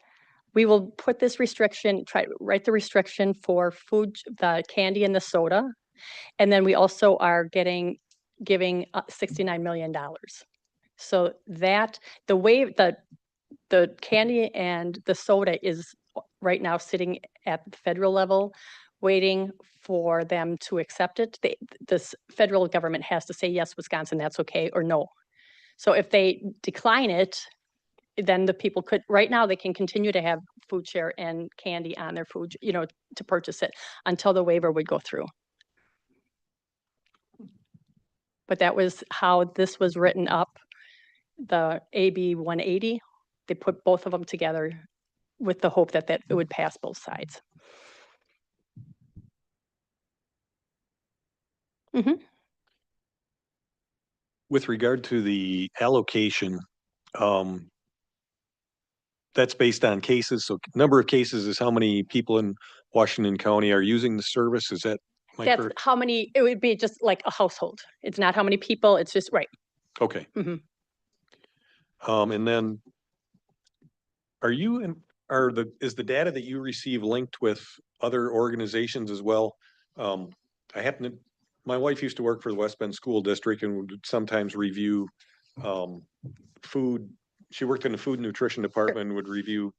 we will put this restriction, write the restriction for food, the candy and the soda. And then we also are giving $69 million. So that the candy and the soda is right now sitting at the federal level, waiting for them to accept it. This federal government has to say, yes, Wisconsin, that's okay, or no. So if they decline it, then the people right now they can continue to have food share and candy on their food, to purchase it until the waiver would go through. but that was how this was written up. The AB 180, they put both of them together with the hope that it would pass both sides. With regard to the allocation, that's based on cases. So number of cases is how many people in Washington County are using the service. Is that? am I That's correct? how many, it would be just like a household. It's not how many people, it's just, right. Okay. Mhm. And then is the data that you receive linked with other organizations as well? My wife used to work for the West Bend School District and would sometimes review, food. She worked in the food and nutrition department and would review,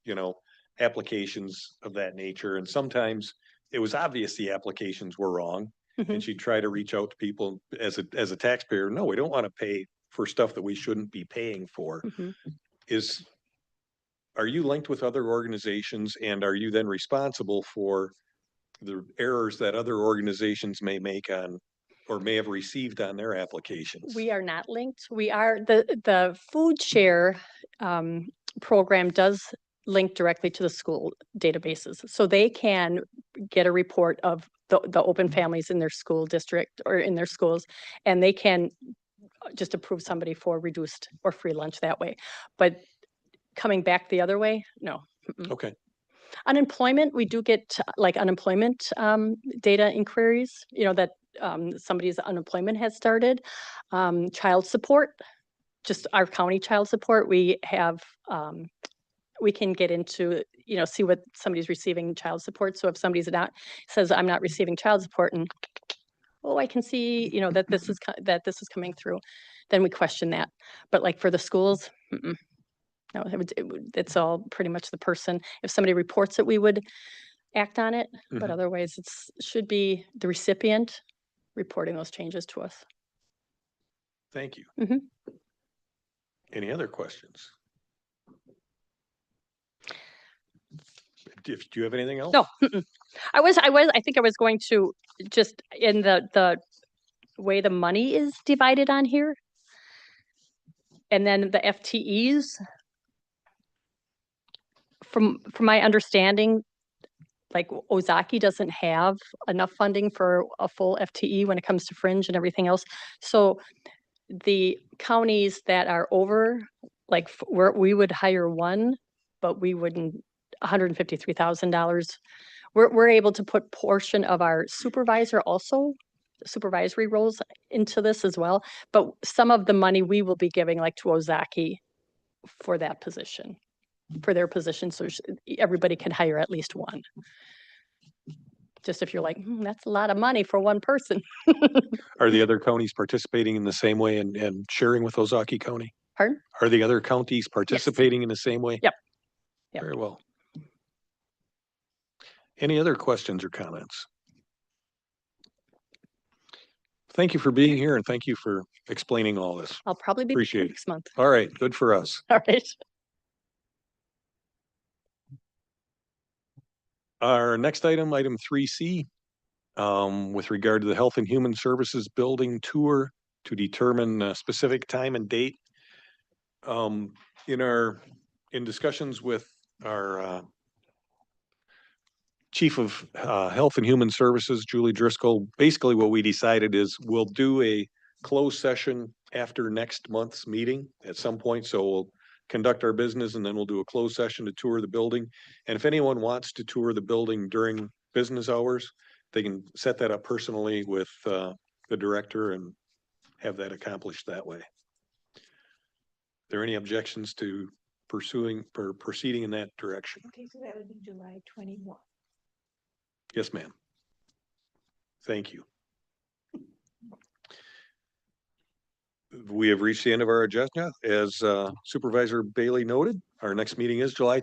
applications of that nature. And sometimes it was obvious the applications were wrong. Mhm. And she'd try to reach out to people as a taxpayer. No, we don't want to pay for stuff that we shouldn't be paying for. Mhm. Are you linked with other organizations and are you then responsible for the errors that other organizations may make on or may have received on their applications? We are not linked. We are, the food share program does link directly to the school databases. So they can get a report of the open families in their school district or in their schools, and they can just approve somebody for reduced or free lunch that way. But coming back the other way, no. Mm-mm. Okay, Unemployment, we do get like unemployment data inquiries, that somebody's unemployment has started. Child support, just our county child support, we have, we can get into, see what somebody's receiving child support. So if somebody's says, I'm not receiving child support, and oh, I can see, that this is, that this is coming through, then we question that. But like for the schools, mm-mm. No, it's all pretty much the person. If somebody reports it, we would act on it, but Mhm. otherwise should be the recipient reporting those changes to us. thank you. Mhm. Any other questions? Do you have anything else? No, mm-mm. I think I was going to just in the way the money is divided on here. And then the FTEs, from my understanding, like Ozaki doesn't have enough funding for a full FTE when it comes to fringe and everything else. So the counties that are over, like we would hire one, but we wouldn't, $153,000. We're able to put portion of our supervisor also, supervisory roles into this as well. But some of the money we will be giving like to Ozaki for that position, for their position. So everybody can hire at least one. Just if you're like, that's a lot of money for one person. Are the other counties participating in the same way and sharing with Ozaki County? Pardon? Are the other counties participating in the same way? Yep. Yep. Very well. Any other questions or comments? Thank you for being here and thank you for explaining all this. I'll probably be back Appreciate it. next month. All right, good for us. All right. Our next item, item 3C, with regard to the Health and Human Services Building Tour to determine a specific time and date. In discussions with our Chief of Health and Human Services, Julie Driscoll, basically what we decided is we'll do a closed session after next month's meeting at some point. So we'll conduct our business and then we'll do a closed session to tour the building. And if anyone wants to tour the building during business hours, they can set that up personally with the director and have that accomplished that way. Are there any objections to proceeding in that direction? Okay, so that would be July 21. Yes, ma'am. Thank you. We have reached the end of our agenda. As Supervisor Bailey noted, our next meeting is July